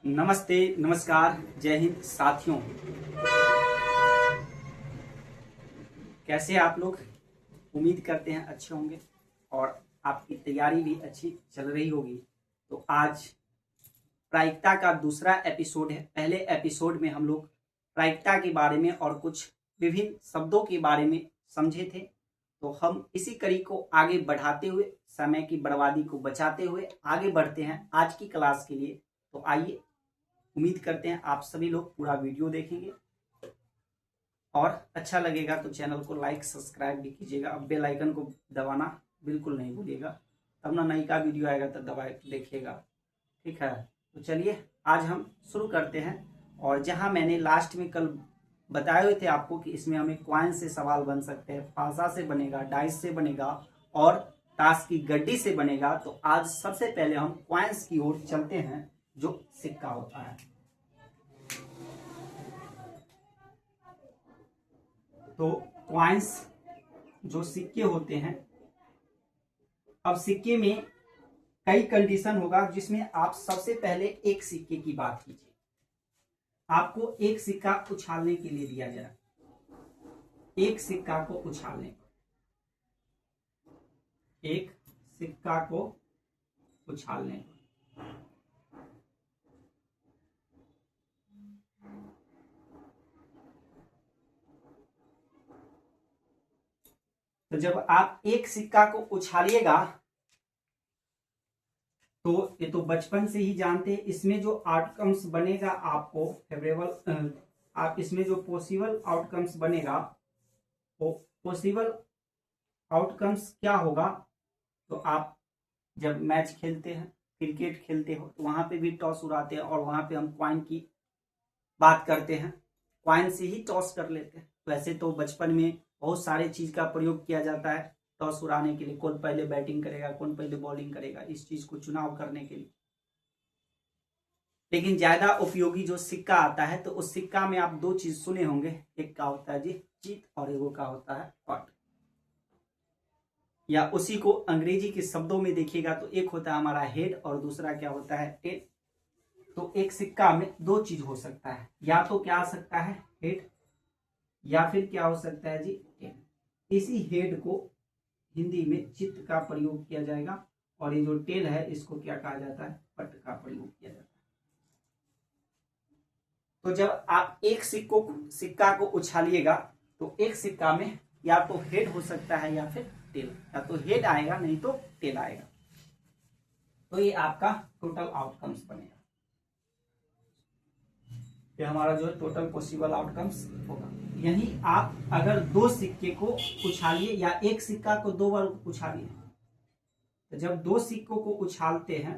नमस्ते, नमस्कार, जय हिंद साथियों। कैसे हैं आप लोग? उम्मीद करते हैं अच्छे होंगे और आपकी तैयारी भी अच्छी चल रही होगी। तो आज प्रायिकता का दूसरा एपिसोड है। पहले एपिसोड में हम लोग प्रायिकता के बारे में और कुछ विभिन्न शब्दों के बारे में समझे थे। तो हम इसी कड़ी को आगे बढ़ाते हुए, समय की बर्बादी को बचाते हुए आगे बढ़ते हैं आज की क्लास के लिए। तो आइए, उम्मीद करते हैं आप सभी लोग पूरा वीडियो देखेंगे और अच्छा लगेगा तो चैनल को लाइक सब्सक्राइब भी कीजिएगा। अब बेल आइकन को दबाना बिल्कुल नहीं भूलिएगा, तब ना नई का वीडियो आएगा तो दबा देखिएगा। ठीक है, तो चलिए आज हम शुरू करते हैं। और जहां मैंने लास्ट में कल बताए हुए थे आपको कि इसमें हमें क्वाइन से सवाल बन सकते हैं, पासा से बनेगा, डाइस से बनेगा और ताश की गड्डी से बनेगा। तो आज सबसे पहले हम क्वाइंस की ओर चलते हैं, जो सिक्का होता है। तो क्वाइंस जो सिक्के होते हैं, अब सिक्के में कई कंडीशन होगा जिसमें आप सबसे पहले एक सिक्के की बात कीजिए। आपको एक सिक्का उछालने के लिए दिया जाए, एक सिक्का को उछालने, एक सिक्का को उछालने। तो जब आप एक सिक्का को उछालिएगा तो ये तो बचपन से ही जानते हैं, इसमें जो आउटकम्स बनेगा आपको फेवरेबल, आप इसमें जो पॉसिबल आउटकम्स बनेगा वो पॉसिबल आउटकम्स क्या होगा। तो आप जब मैच खेलते हैं, क्रिकेट खेलते हो, तो वहां पे भी टॉस उड़ाते हैं और वहां पे हम क्वाइन की बात करते हैं, क्वाइन से ही टॉस कर लेते हैं। वैसे तो बचपन में बहुत सारे चीज का प्रयोग किया जाता है टॉस उड़ाने के लिए, कौन पहले बैटिंग करेगा, कौन पहले बॉलिंग करेगा, इस चीज को चुनाव करने के लिए। लेकिन ज्यादा उपयोगी जो सिक्का आता है, तो उस सिक्का में आप दो चीज सुने होंगे, एक का होता है जी चित और एगो का होता है पट, या उसी को अंग्रेजी के शब्दों में देखिएगा तो एक होता है हमारा हेड और दूसरा क्या होता है टेल। तो एक सिक्का में दो चीज हो सकता है, या तो क्या आ सकता है हेड, या फिर क्या हो सकता है जी टेल। इसी हेड को हिंदी में चित्त का प्रयोग किया जाएगा और ये जो टेल है इसको क्या कहा जाता है, पट का प्रयोग किया जाता है। तो जब आप एक सिक्का को उछालिएगा तो एक सिक्का में या तो हेड हो सकता है या फिर टेल, या तो हेड आएगा नहीं तो टेल आएगा। तो ये आपका टोटल आउटकम्स बनेगा, ये हमारा जो है टोटल पॉसिबल आउटकम्स होगा। यानी आप अगर दो सिक्के को उछालिए या एक सिक्का को दो बार उछालिए, तो जब दो सिक्कों को उछालते हैं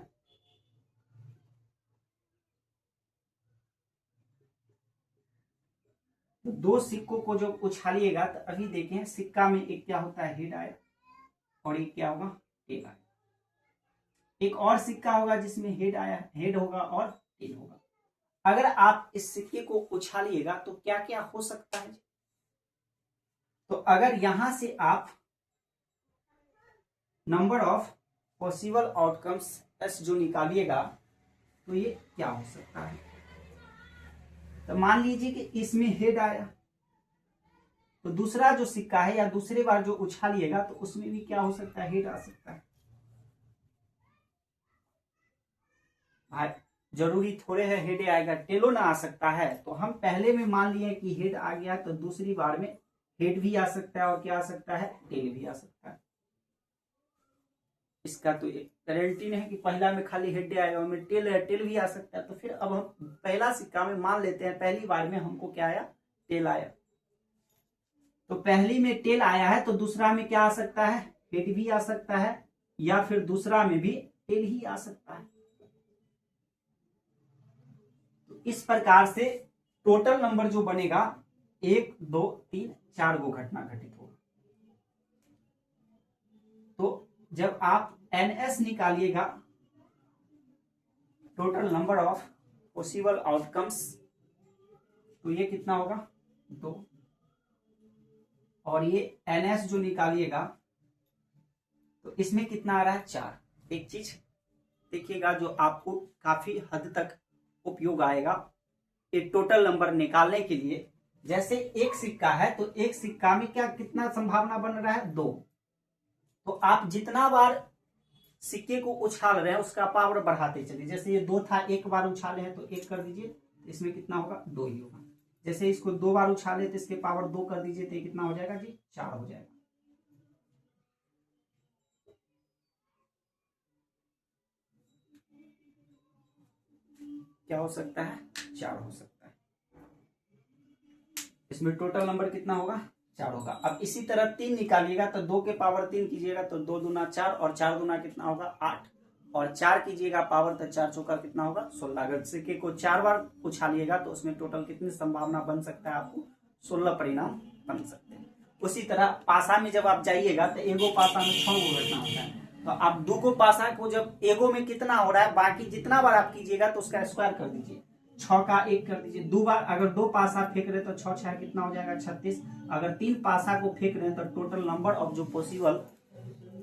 तो दो सिक्कों को जब उछालिएगा तो अभी देखें सिक्का में एक क्या होता है हेड आया और एक क्या होगा टेल आया। एक और सिक्का होगा जिसमें हेड आया, हेड होगा और टेल होगा। अगर आप इस सिक्के को उछालिएगा तो क्या क्या हो सकता है। तो अगर यहां से आप number of possible outcomes S जो निकालिएगा तो ये क्या हो सकता है। तो मान लीजिए कि इसमें हेड आया, तो दूसरा जो सिक्का है या दूसरे बार जो उछालिएगा तो उसमें भी क्या हो सकता है, हेड आ सकता है। भाई जरूरी थोड़े है हेड आएगा टेलो ना आ सकता है। तो हम पहले में मान लिए कि हेड आ गया, तो दूसरी बार में हेड भी आ सकता है और क्या आ सकता है, टेल भी आ सकता है। इसका तो एक गारंटी नहीं कि पहला में खाली हेड आएगा, उनमें टेल है, टेल भी आ सकता है। तो फिर अब हम पहला सिक्का में मान लेते हैं पहली बार में हमको क्या आया, टेल आया। तो पहली में टेल आया है तो दूसरा में क्या आ सकता है, हेड भी आ सकता है, या फिर दूसरा में भी टेल ही आ सकता है। तो इस प्रकार से टोटल नंबर जो बनेगा 1 2 3 4 गो घटना घटित होगा। तो जब आप एनएस निकालिएगा, total number of possible outcomes, तो ये कितना होगा 2, और ये एनएस जो निकालिएगा तो इसमें कितना आ रहा है 4। एक चीज देखिएगा जो आपको काफी हद तक उपयोग आएगा एक टोटल नंबर निकालने के लिए। जैसे एक सिक्का है तो एक सिक्का में क्या कितना संभावना बन रहा है, 2। तो आप जितना बार सिक्के को उछाल रहे हैं उसका पावर बढ़ाते चलिए। जैसे ये 2 था, एक बार उछाले हैं तो 1 कर दीजिए, इसमें कितना होगा, 2 ही होगा। जैसे इसको 2 बार उछाले तो इसके पावर 2 कर दीजिए तो ये कितना हो जाएगा जी, 4 हो जाएगा। क्या हो सकता है, 4 हो सकता है। इसमें टोटल नंबर कितना होगा, 4 होगा। अब इसी तरह 3 निकालिएगा तो 2 के पावर 3 कीजिएगा तो 2 दूना 4 और 4 दूना कितना होगा, 8 और 4 कीजिएगा पावर तो 4 चौका कितना होगा, 16। अगर सिक्के को 4 बार उछालिएगा तो उसमें टोटल कितनी संभावना बन सकता है, आपको 16 परिणाम बन सकते हैं। उसी तरह पासा में जब आप जाइएगा तो एगो पासा में 6 गो घटना होता है। तो आप 2 गो पासा को जब एगो में कितना हो रहा है, बाकी जितना बार आप कीजिएगा तो उसका स्क्वायर कर दीजिए। 6 का 1 कर दीजिए। 2 बार अगर 2 पासा फेंक रहे तो 6 6 कितना हो जाएगा, 36। अगर 3 पासा को फेंक रहे तो टोटल नंबर ऑफ जो पॉसिबल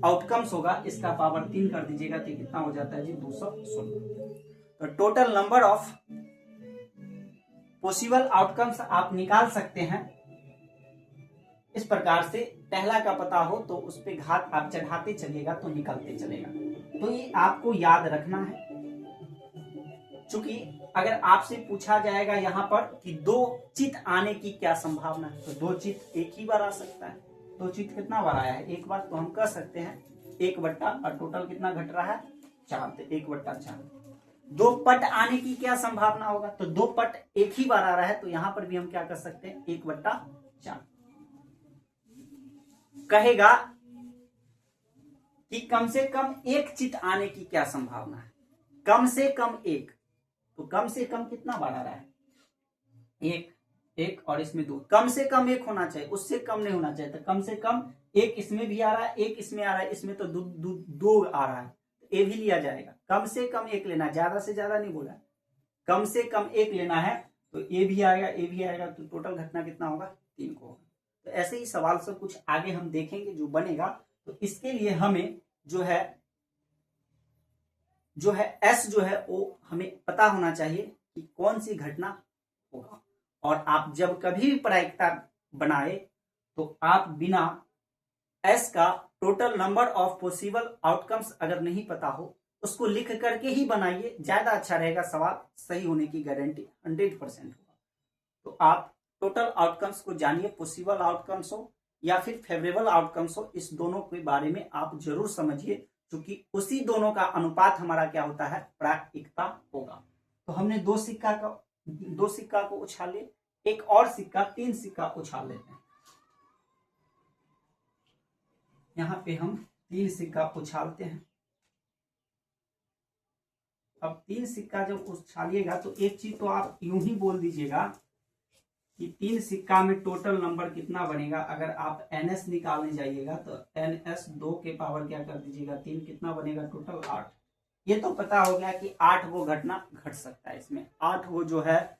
आउटकम्स होगा इसका पावर 3 कर दीजिएगा तो कितना हो जाता है जी, 216। तो total number of possible outcomes आप निकाल सकते हैं इस प्रकार से। पहला का पता हो तो उस पे घात आप चढ़ाते चलिएगा तो निकलते चलेगा। तो ये आपको याद रखना है। चूंकि अगर आपसे पूछा जाएगा यहाँ पर कि 2 चित आने की क्या संभावना है, तो 2 चित एक ही बार आ सकता है। 2 चित कितना बार आया है, एक बार। तो हम कह सकते हैं 1 बट्टा, और टोटल कितना घट रहा है, 4, तो 1 बट्टा 4। 2 पट आने की क्या संभावना होगा, तो 2 पट एक ही बार आ रहा है, तो यहां पर भी हम क्या कर सकते हैं, 1 बट्टा 4। कहेगा कि कम से कम 1 चित आने की क्या संभावना है, कम से कम 1। तो कम से कम कितना बार आ रहा है, 1 और इसमें 2। कम से कम 1 होना चाहिए, उससे कम नहीं होना चाहिए। तो कम से कम 1 इसमें भी आ रहा है, 1 इसमें आ रहा है, इसमें तो 2 आ रहा है, तो ये भी लिया जाएगा। कम से कम 1 लेना, ज्यादा से ज्यादा नहीं बोला, कम से कम 1 लेना है। तो ये भी आएगा, ये भी आएगा, तो टोटल घटना कितना होगा, 3 को होगा। तो ऐसे ही सवाल सब कुछ आगे हम देखेंगे जो बनेगा। तो इसके लिए हमें जो है एस जो है वो हमें पता होना चाहिए कि कौन सी घटना होगा। और आप जब कभी भी प्रायिकता बनाए तो आप बिना एस का total number of possible outcomes अगर नहीं पता हो उसको लिख करके ही बनाइए, ज्यादा अच्छा रहेगा। सवाल सही होने की गारंटी 100% होगा। तो आप टोटल आउटकम्स को जानिए, पॉसिबल आउटकम्स हो या फिर फेवरेबल आउटकम्स हो, इस दोनों के बारे में आप जरूर समझिए, क्योंकि उसी दोनों का अनुपात हमारा क्या होता है, प्रायिकता होगा। तो हमने 2 सिक्का को उछाले, एक और सिक्का, 3 सिक्का उछाल लेते हैं। यहां पे हम 3 सिक्का उछालते हैं। अब 3 सिक्का जब उछालिएगा तो एक चीज तो आप यूं ही बोल दीजिएगा कि 3 सिक्का में टोटल नंबर कितना बनेगा। अगर आप NS निकालने जाइएगा तो NS 2 के पावर क्या कर दीजिएगा, 3, कितना बनेगा टोटल, 8। ये तो पता हो गया कि 8 वो घटना घट सकता है, इसमें 8 वो जो है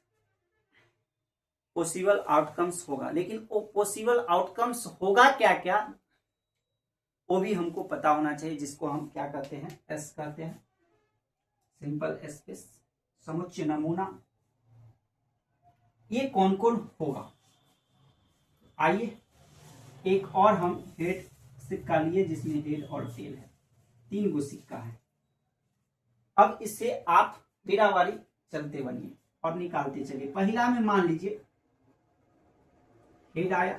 पॉसिबल आउटकम्स होगा। लेकिन वो पॉसिबल आउटकम्स होगा क्या क्या, वो भी हमको पता होना चाहिए, जिसको हम क्या कहते हैं, एस कहते हैं, सिंपल स्पेस, समुच्चय नमूना। ये कौन कौन होगा, आइए एक और हम हेड सिक्का लिए जिसमें हेड और टेल है, 3 गो सिक्का है। अब इससे आप बेरावारी चलते बनिए और निकालते चलिए। पहला में मान लीजिए हेड आया,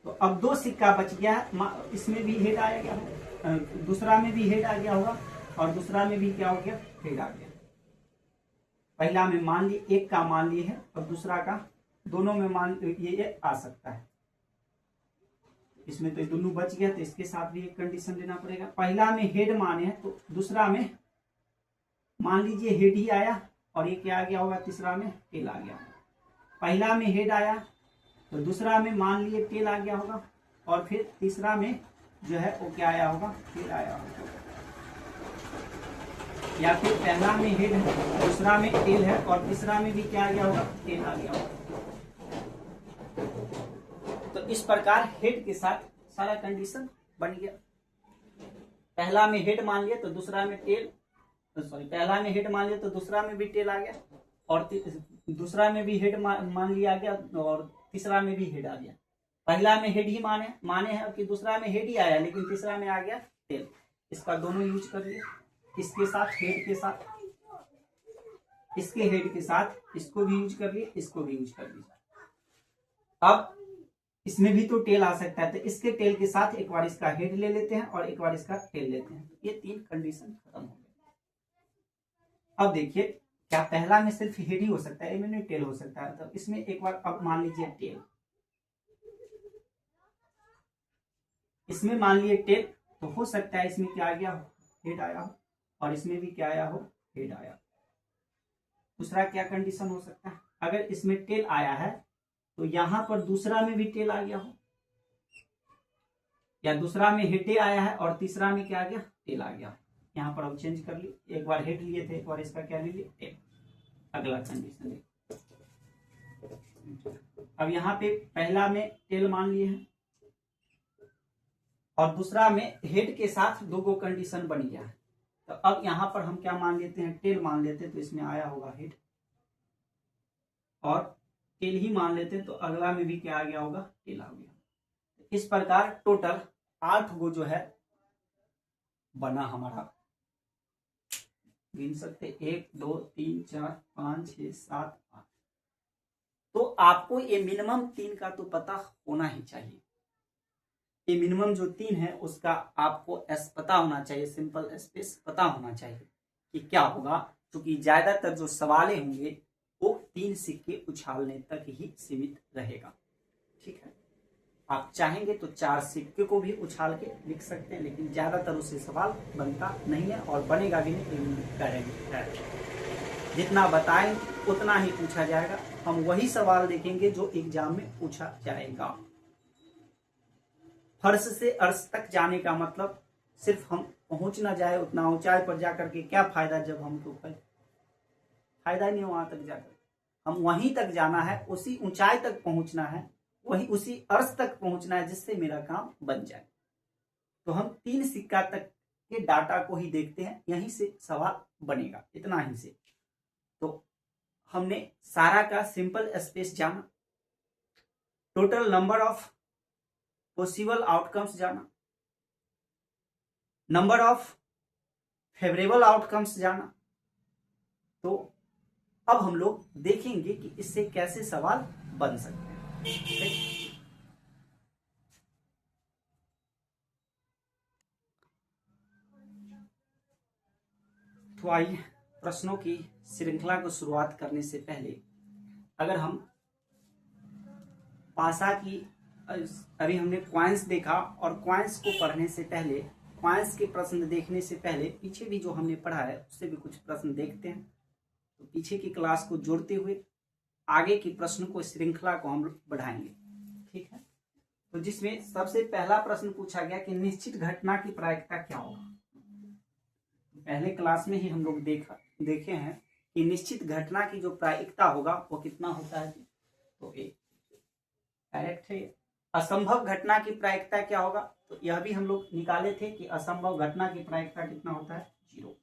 तो अब 2 सिक्का बच गया है, इसमें भी हेड आया गया, दूसरा में भी हेड आ गया होगा और दूसरा में भी क्या हो गया, हेड आ गया। पहला में मान लिए, एक का मान लिए है और दूसरा का, दोनों में मान ये आ सकता है। इसमें तो दोनों बच गया, तो इसके साथ भी एक कंडीशन लेना पड़ेगा। पहला में हेड माने हैं तो दूसरा में मान लीजिए हेड ही आया और ये क्या आ गया होगा, तीसरा में टेल आ गया। पहला में हेड आया तो दूसरा में मान लिए टेल आ गया होगा और फिर तीसरा में जो है वो क्या आया होगा, टेल आया होगा। या फिर पहला में हेड है, दूसरा में टेल है और तीसरा में भी क्या आ गया होगा, टेल आ गया होगा। तो इस प्रकार हेड के साथ सारा कंडीशन बन गया। पहला में हेड मान लिया तो दूसरा में टेल सॉरी पहला में हेड मान लिया तो दूसरा में भी टेल आ गया, और दूसरा में भी हेड मान लिया गया, और तीसरा में भी हेड आ गया। पहला में हेड ही माने हैं कि दूसरा में हेड ही आया, लेकिन तीसरा में आ गया टेल। इसका दोनों यूज कर लिया, इसके साथ हेड के साथ, इसके हेड के साथ इसको भी यूज कर लिए, इसको भी यूज कर लिया। अब इसमें भी तो टेल आ सकता है, तो इसके टेल के साथ एक बार इसका हेड ले लेते हैं और एक बार इसका टेल लेते हैं। ये तीन कंडीशन खत्म हो गए। अब देखिए, क्या पहला में सिर्फ हेड ही हो सकता है, इनमें टेल हो सकता है? तो इसमें एक बार अब मान लीजिए टेल, इसमें मान लिए टेल, तो हो सकता है इसमें क्या आ गया हो, हेड आया हो, और इसमें भी क्या आया हो, हेड आया। दूसरा क्या कंडीशन हो सकता है, अगर इसमें टेल आया है तो यहां पर दूसरा में भी टेल आ गया हो, या दूसरा में हेड आया है और तीसरा में क्या आ गया, टेल आ गया। यहां पर अब चेंज कर लिए, एक बार हेड लिए थे और इसका क्या ले लिए, टेल। अगला कंडीशन देखिए, अब यहाँ पे पहला में टेल मान लिए हैं और दूसरा में हेड के साथ दो गो कंडीशन बन गया है। तो अब यहां पर हम क्या मान लेते हैं, टेल मान लेते हैं, तो इसमें आया होगा हेड, और टेल ही मान लेते हैं तो अगला में भी क्या आ गया होगा, टेल आ गया। इस प्रकार टोटल 8 गो जो है बना हमारा, गिन सकते 1 2 3 4 5 6 7 8। तो आपको ये मिनिमम 3 का तो पता होना ही चाहिए। ये मिनिमम जो 3 है उसका आपको एस पता होना चाहिए, सिंपल स्पेस पता होना चाहिए कि क्या होगा, क्योंकि ज्यादातर जो सवाले होंगे वो 3 सिक्के उछालने तक ही सीमित रहेगा। ठीक है, आप चाहेंगे तो 4 सिक्के को भी उछाल के लिख सकते हैं, लेकिन ज्यादातर उससे सवाल बनता नहीं है और बनेगा भी नहीं, करेंगे जितना बताएं उतना ही पूछा जाएगा। हम वही सवाल देखेंगे जो एग्जाम में पूछा जाएगा। फर्श से अर्श तक जाने का मतलब सिर्फ हम पहुंच ना जाए, उतना ऊंचाई पर जाकर के क्या फायदा, जब हमको फायदा नहीं वहां तक जाकर, हम वहीं तक जाना है, उसी ऊंचाई तक पहुंचना है, वही उसी अर्श तक पहुंचना है जिससे मेरा काम बन जाए। तो हम 3 सिक्का तक के डाटा को ही देखते हैं, यहीं से सवाल बनेगा, इतना ही से। तो हमने सारा का सिंपल स्पेस जाना, total number of possible outcomes जाना, नंबर ऑफ फेवरेबल आउटकम्स जाना। तो अब हम लोग देखेंगे कि इससे कैसे सवाल बन सकते हैं। तो आइए प्रश्नों की श्रृंखला को शुरुआत करने से पहले, अगर हम पासा की, अभी हमने क्वाइंस देखा, और क्वाइंस को पढ़ने से पहले, क्वाइंस के प्रश्न देखने से पहले पीछे भी जो हमने पढ़ा है उससे भी कुछ प्रश्न देखते हैं। तो पीछे की क्लास को जोड़ते हुए आगे की प्रश्न को, श्रृंखला को हम बढ़ाएंगे। ठीक है, तो जिसमें सबसे पहला प्रश्न पूछा गया कि निश्चित घटना की प्रायिकता क्या होगा। पहले क्लास में ही हम लोग देखे हैं कि निश्चित घटना की जो प्रायिकता होगा वो कितना होता है, तो एक डायरेक्ट है। असंभव घटना की प्रायिकता क्या होगा, तो यह भी हम लोग निकाले थे कि असंभव घटना की प्रायिकता कितना होता है, 0।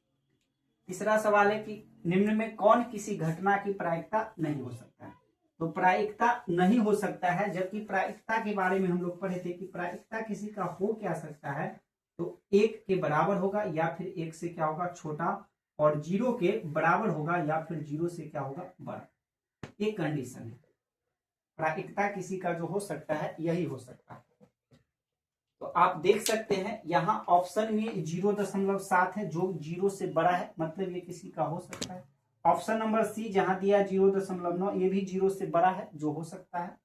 तीसरा सवाल है कि निम्न में कौन किसी घटना की प्रायिकता नहीं हो सकता है, तो प्रायिकता नहीं हो सकता है, जबकि प्रायिकता के बारे में हम लोग पढ़े थे कि प्रायिकता किसी का हो क्या सकता है, तो 1 के बराबर होगा या फिर 1 से क्या होगा, छोटा, और 0 के बराबर होगा या फिर 0 से क्या होगा, बड़ा। ये कंडीशन है, प्रायिकता किसी का जो हो सकता है यही हो सकता है। तो आप देख सकते हैं यहाँ ऑप्शन में 0.7 है, जो 0 से बड़ा है, मतलब ये किसी का हो सकता है। ऑप्शन नंबर सी जहां दिया 0.9, ये भी 0 से बड़ा है, जो हो सकता है।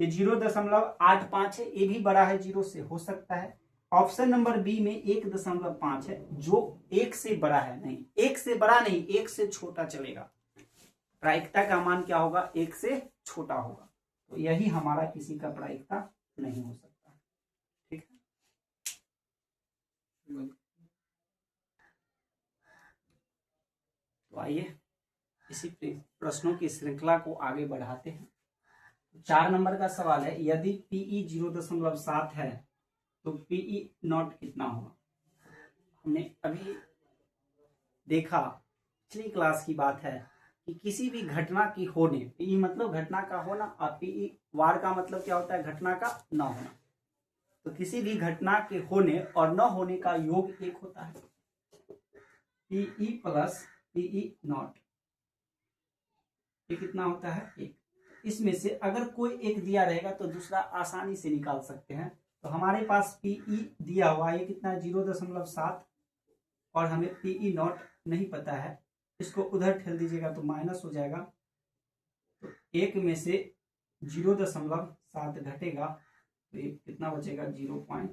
ये 0.85 है, ये भी बड़ा है, 0 से, हो सकता है। ऑप्शन नंबर बी में 1.5 है, जो 1 से बड़ा है, नहीं 1 से बड़ा नहीं, 1 से छोटा चलेगा। प्रायिकता का मान क्या होगा, 1 से छोटा होगा। तो यही हमारा किसी का प्रायिकता नहीं हो सकता। ठीक है, तो आइए इसी प्रश्नों की श्रृंखला को आगे बढ़ाते हैं। 4 नंबर का सवाल है, यदि पीई 0.7 है तो पीई नॉट कितना होगा। हमने अभी देखा, पिछली क्लास की बात है कि किसी भी घटना की होने, पीई मतलब घटना का होना और पीई वार का मतलब क्या होता है, घटना का न होना। तो किसी भी घटना के होने और न होने का योग एक होता है, पीई प्लस पीई नॉट। ये कितना होता है, एक। इसमें से अगर कोई एक दिया रहेगा तो दूसरा आसानी से निकाल सकते हैं। तो हमारे पास पीई दिया हुआ है, ये कितना है 0.7, और हमें पीई नॉट नहीं पता है, इसको उधर ठेल दीजिएगा तो माइनस हो जाएगा। तो एक में से 0.7 घटेगा तो ये कितना बचेगा, 0.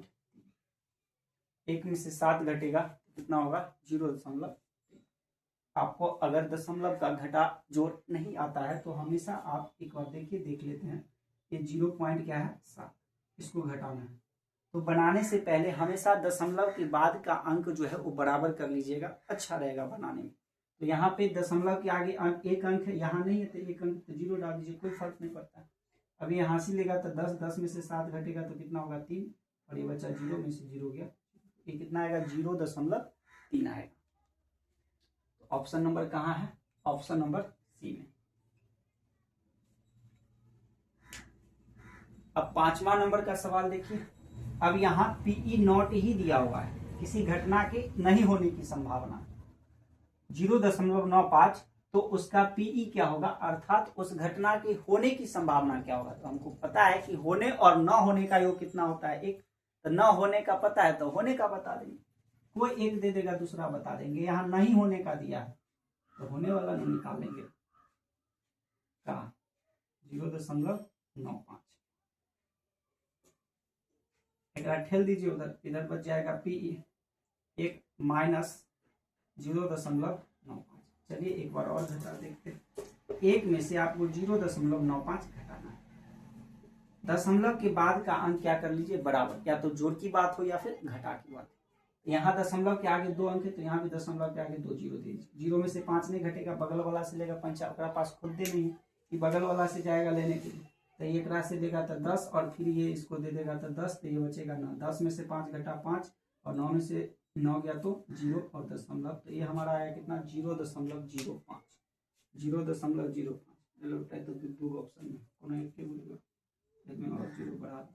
एक में से 7 घटेगा तो कितना होगा, 0. आपको अगर दशमलव का घटा जोड़ नहीं आता है तो हमेशा आप एक बार देखिए, देख लेते हैं, ये 0 क्या है, 7, इसको घटाना है। तो बनाने से पहले हमेशा दशमलव के बाद का अंक जो है वो बराबर कर लीजिएगा, अच्छा रहेगा बनाने में। तो यहाँ पे दशमलव के आगे एक अंक है, यहाँ नहीं है तो एक अंक, तो 0 डाल दीजिए, कोई फर्क नहीं पड़ता। अभी यहाँ से लेगा तो 10, 10 में से 7 घटेगा तो कितना होगा, 3, और ये बचा 0 में से 0 गया, ये कितना आएगा, 0.3 आएगा। तो ऑप्शन नंबर कहाँ है, ऑप्शन नंबर सी में। अब 5वां नंबर का सवाल देखिए। अब यहाँ पीई नॉट ही दिया हुआ है, किसी घटना के नहीं होने की संभावना 0.95, तो उसका पीई क्या होगा, अर्थात उस घटना के होने की संभावना क्या होगा। तो हमको पता है कि होने और न होने का योग कितना होता है, एक। तो न होने का पता है तो होने का बता देंगे, कोई एक दे देगा दूसरा बता देंगे। यहाँ नहीं होने का दिया है तो होने वाला नहीं निकालेंगे, कहा 0.95, एक ठेल दीजिए उधर, इधर बच जाएगा पीई, एक माइनस 0.95। चलिए एक बार और घटा देखते हैं। एक में से आपको 0.95 घटाना है। दशमलव के बाद का अंक क्या कर लीजिए, बराबर, या तो जोड़ की बात हो या फिर घटा की बात। यहाँ दशमलव के आगे 2 अंक है तो यहाँ भी दशमलव के आगे 2 जीरो दे दीजिए। 0 में से 5 नहीं घटेगा, बगल वाला से लेगा 5, आपके पास खुद दे नहीं कि बगल वाला से जाएगा लेने के लिए, तो एक रात से देगा तो 10, और फिर ये इसको दे देगा तो 10, तो ये बचेगा 9। 10 में से 5 घटा 5, और 9 में से 9 गया तो 0 और दशमलव, तो ये हमारा आया कितना, 0.05, 0.05। तो 2 ऑप्शन में कौन एक के बोलेगा, इसमें और 0 बढ़ा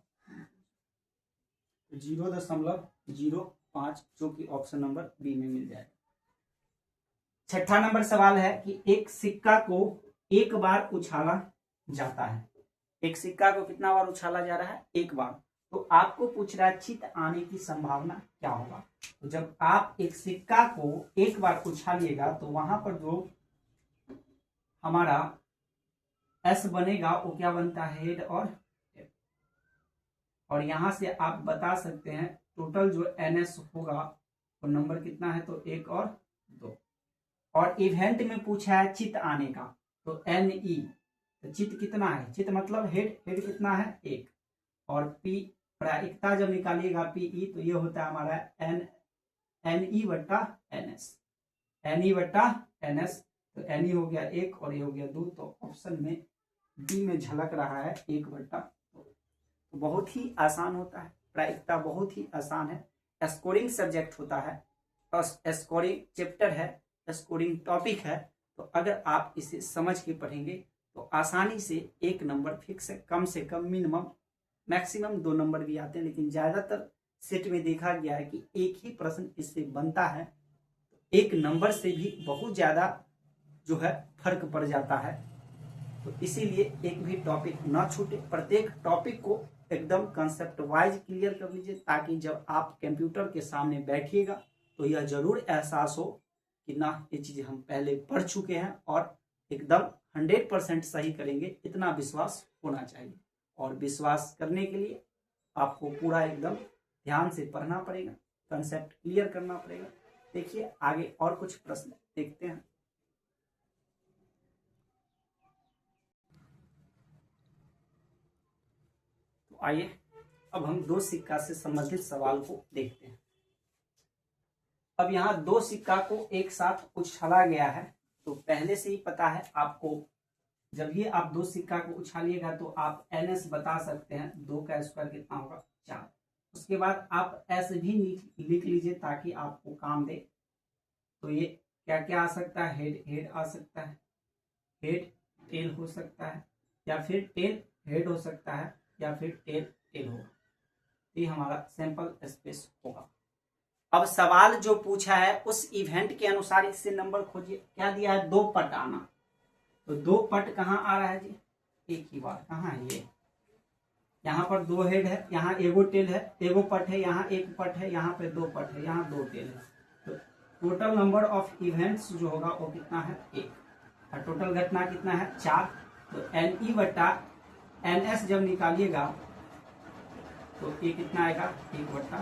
0.05, जो कि ऑप्शन नंबर बी में मिल जाएगा। 6ठा नंबर सवाल है कि एक सिक्का को एक बार उछाला जाता है, एक सिक्का को कितना बार उछाला जा रहा है, एक बार। तो आपको पूछ रहा है चित आने की संभावना क्या होगा। तो जब आप एक सिक्का को एक बार उछालिएगा तो वहां पर जो हमारा एस बनेगा वो क्या बनता है, हेड और यहां से आप बता सकते हैं टोटल जो एनएस होगा वो नंबर कितना है, तो 1 और 2। और इवेंट में पूछा है चित आने का, तो एनई, तो चित कितना है, चित मतलब हेड, हेड कितना है, 1। और पी प्रायिकता जब निकालिएगा पीई, तो ये होता है हमारा एनई बट्टा एनएस, एनई बट्टा एनएस। तो एनई हो गया 1 और ये हो गया 2, तो ऑप्शन में डी में झलक रहा है 1/2। तो बहुत ही आसान होता है, प्रायिकता बहुत ही आसान है, स्कोरिंग सब्जेक्ट होता है, और स्कोरिंग चैप्टर है, स्कोरिंग टॉपिक है। तो अगर आप इसे समझ के पढ़ेंगे तो आसानी से 1 नंबर फिक्स है, कम से कम मिनिमम, मैक्सिमम 2 नंबर भी आते हैं, लेकिन ज्यादातर सेट में देखा गया है कि एक ही प्रश्न इससे बनता है। 1 नंबर से भी बहुत ज्यादा जो है फर्क पड़ जाता है। तो इसीलिए एक भी टॉपिक ना छूटे, प्रत्येक टॉपिक को एकदम कंसेप्ट वाइज क्लियर कर लीजिए, ताकि जब आप कंप्यूटर के सामने बैठिएगा तो यह जरूर एहसास हो कि ना ये चीज हम पहले पढ़ चुके हैं और एकदम 100% सही करेंगे, इतना विश्वास होना चाहिए। और विश्वास करने के लिए आपको पूरा एकदम ध्यान से पढ़ना पड़ेगा, कंसेप्ट क्लियर करना पड़ेगा। देखिए आगे और कुछ प्रश्न देखते हैं। तो आइए अब हम 2 सिक्का से संबंधित सवाल को देखते हैं। अब यहाँ 2 सिक्का को एक साथ उछाला गया है, तो पहले से ही पता है आपको, जब ये आप 2 सिक्का को उछालिएगा तो आप एनएस बता सकते हैं, 2 का स्क्वायर कितना होगा, 4। उसके बाद आप एस भी लिख लीजिए ताकि आपको काम दे। तो ये क्या क्या आ सकता है, हेड हेड आ सकता है, हेड टेल हो सकता है, या फिर टेल हेड हो सकता है, या फिर टेल टेल होगा। ये हमारा सैंपल स्पेस होगा। अब सवाल जो पूछा है उस इवेंट के अनुसार इससे नंबर खोजिए। क्या दिया है, 2 पट आना, तो 2 पट कहाँ आ रहा है जी, एक ही बार, कहाँ है ये, यहाँ पर 2 हेड है, यहाँ एगो टेल है, एगो पट है, यहाँ 1 पट है, यहाँ पे 2 पट है, यहाँ 2 टेल है। तो टोटल नंबर ऑफ इवेंट्स जो होगा वो कितना है, 1, और टोटल घटना कितना है, 4। तो NE बटा NS जब निकालिएगा तो ये कितना आएगा, 1/4।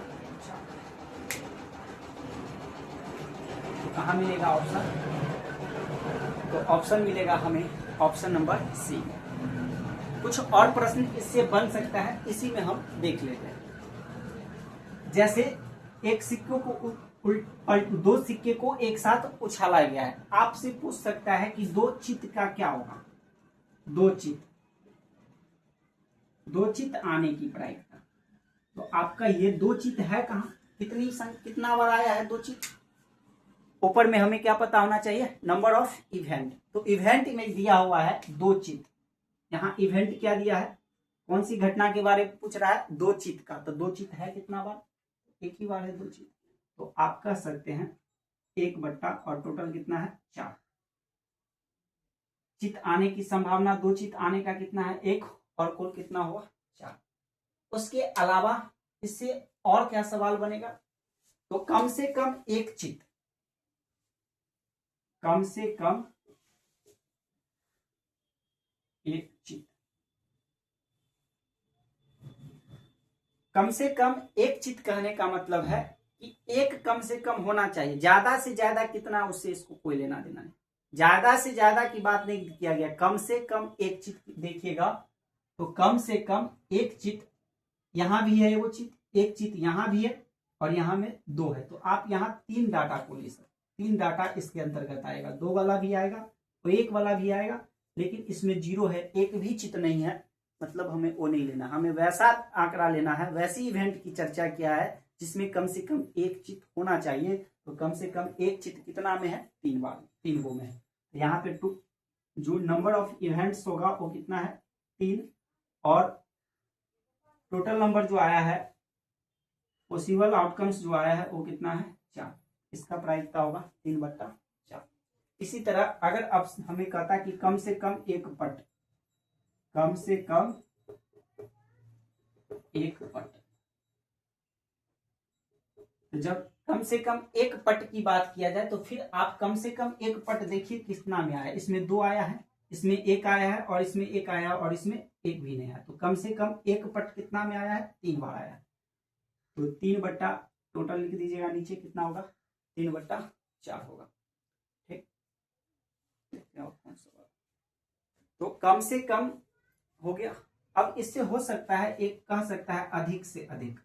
तो कहाँ मिलेगा ऑप्शन, तो ऑप्शन मिलेगा हमें ऑप्शन नंबर सी। कुछ और प्रश्न इससे बन सकता है, इसी में हम देख लेते हैं। जैसे एक सिक्कों को 2 सिक्के को एक साथ उछाला गया है, आपसे पूछ सकता है कि 2 चित्त का क्या होगा, 2 चित्त आने की प्रायिकता। तो आपका ये 2 चित्त है कहाँ, कितना बार आया है 2 चित्त, ऊपर में हमें क्या पता होना चाहिए, नंबर ऑफ इवेंट। तो इवेंट में दिया हुआ है 2 चित्त, यहाँ इवेंट क्या दिया है, कौन सी घटना के बारे में पूछ रहा है, 2 चित्त का। तो 2 चित्त है कितना बार, एक ही बार है 2 चित्त। तो आप कह सकते हैं 1/, और टोटल कितना है, 4। चित्त आने की संभावना, 2 चित्त आने का कितना है, 1, और कुल कितना हुआ, 4। उसके अलावा इससे और क्या सवाल बनेगा, तो कम से कम एक चित्त, कम से कम एक चित्त, कम से कम एक चित्त कहने का मतलब है कि एक कम से कम होना चाहिए, ज्यादा से ज्यादा कितना उससे इसको कोई लेना देना नहीं, ज्यादा से ज्यादा की बात नहीं किया गया, कम से कम एक चित्त देखिएगा। तो कम से कम एक चित्त, यहां भी है वो चित्त, एक चित्त यहां भी है, और यहां में 2 है। तो आप यहाँ 3 डाटा को ले सकते, 3 डाटा इसके अंतर्गत आएगा, 2 वाला भी आएगा और 1 वाला भी आएगा, लेकिन इसमें 0 है, एक भी चित्त नहीं है, मतलब हमें वो नहीं लेना, हमें वैसा आंकड़ा लेना है, वैसी इवेंट की चर्चा किया है जिसमें कम से कम एक चित्त होना चाहिए। तो कम से कम एक चित्त कितना में है, 3 बार, 3 गो में है। तो यहाँ पे जो नंबर ऑफ इवेंट्स होगा वो कितना है, 3, और टोटल नंबर जो आया है, पॉसिबल आउटकम्स जो आया है वो कितना है, 4। इसका प्रायिकता होगा 3/4। इसी तरह अगर अब हमें कहता कि कम से कम एक पट, कम से कम एक पट, तो जब कम से कम एक पट की बात किया जाए तो फिर आप कम से कम एक पट देखिए कितना में आया, इसमें 2 आया है, इसमें 1 आया है, और इसमें 1 आया है, और इसमें 1 भी नहीं आया। तो कम से कम एक पट कितना में आया है, 3 बार आया है। तो 3/, टोटल लिख दीजिएगा नीचे कितना होगा, 3/4 होगा। ठीक, तो कम से कम हो गया। अब इससे हो सकता है, एक कह सकता है अधिक से अधिक,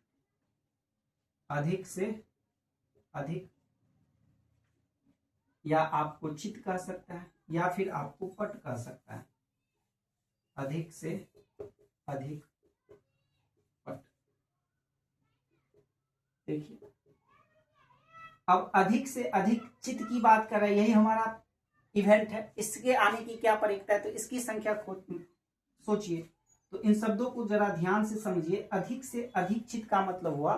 अधिक से अधिक, या आपको चित्त कह सकता है, या फिर आपको पट कह सकता है, अधिक से अधिक पट। देखिए अब अधिक से अधिक चित्त की बात कर रहे हैं, यही हमारा इवेंट है, इसके आने की क्या प्रायिकता है, तो इसकी संख्या सोचिए। तो इन शब्दों को जरा ध्यान से समझिए। अधिक से अधिक चित्त का मतलब हुआ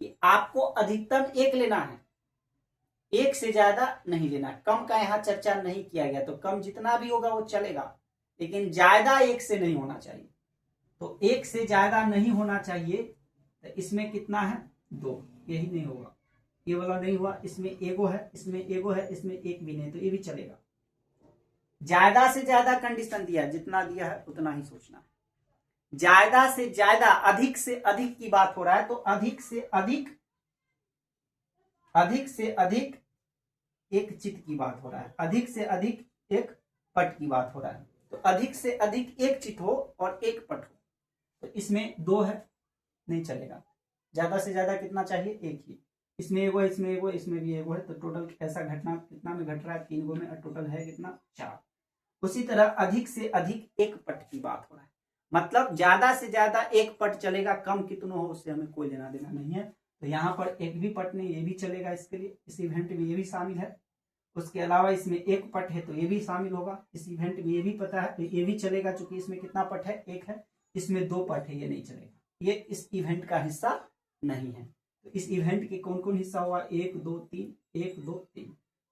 कि आपको अधिकतम 1 लेना है, 1 से ज्यादा नहीं लेना। कम का यहाँ चर्चा नहीं किया गया, तो कम जितना भी होगा वो चलेगा, लेकिन ज्यादा 1 से नहीं होना चाहिए। तो 1 से ज्यादा नहीं होना चाहिए। तो इसमें कितना है, 2, यही नहीं होगा, ये वाला नहीं हुआ, इसमें एगो है, इसमें एगो है, इसमें 1 भी नहीं, तो ये भी चलेगा। ज्यादा से ज्यादा कंडीशन दिया, जितना दिया है उतना ही सोचना है। ज्यादा से ज्यादा, अधिक से अधिक की बात हो रहा है, तो अधिक से अधिक, अधिक से अधिक एक चित्त की बात हो रहा है, अधिक से अधिक एक पट की बात हो रहा है। तो अधिक से अधिक एक चित्त हो और एक पट हो, तो इसमें 2 है, नहीं चलेगा। ज्यादा से ज्यादा कितना चाहिए, 1 ही। इसमें एगो है, इसमें एगो, इसमें भी एगो है, तो टोटल ऐसा घटना कितना में घट रहा है, 3 गो में, और टोटल है कितना, 4। उसी तरह अधिक से अधिक एक पट की बात हो रहा है, मतलब ज्यादा से ज्यादा एक पट चलेगा, कम कितना हो उससे हमें कोई लेना देना नहीं है। तो यहाँ पर एक भी पट नहीं, ये भी चलेगा इसके लिए, इस इवेंट में ये भी शामिल है। उसके अलावा इसमें एक पट है तो ये भी शामिल होगा इस इवेंट में, ये भी पता है, ये भी चलेगा। चूंकि इसमें कितना पट है, एक है, इसमें 2 पट है, ये नहीं चलेगा, ये इस इवेंट का हिस्सा नहीं है। तो इस इवेंट के कौन कौन हिस्सा हुआ, 1 2 3, 1 2 3,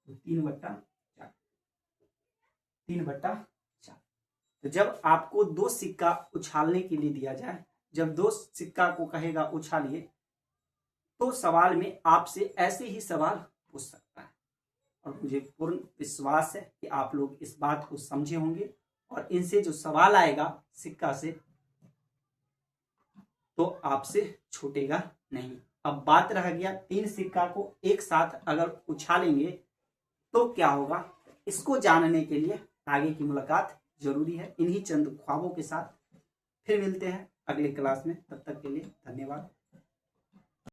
तो 3/4, 3/4। तो जब आपको 2 सिक्का उछालने के लिए दिया जाए, जब 2 सिक्का को कहेगा उछालिए, तो सवाल में आपसे ऐसे ही सवाल पूछ सकता है। और मुझे पूर्ण विश्वास है कि आप लोग इस बात को समझे होंगे और इनसे जो सवाल आएगा सिक्का से, तो आपसे छूटेगा नहीं। अब बात रह गया 3 सिक्का को एक साथ अगर उछालेंगे तो क्या होगा, इसको जानने के लिए आगे की मुलाकात जरूरी है। इन्हीं चंद ख्वाबों के साथ फिर मिलते हैं अगले क्लास में। तब तक के लिए धन्यवाद।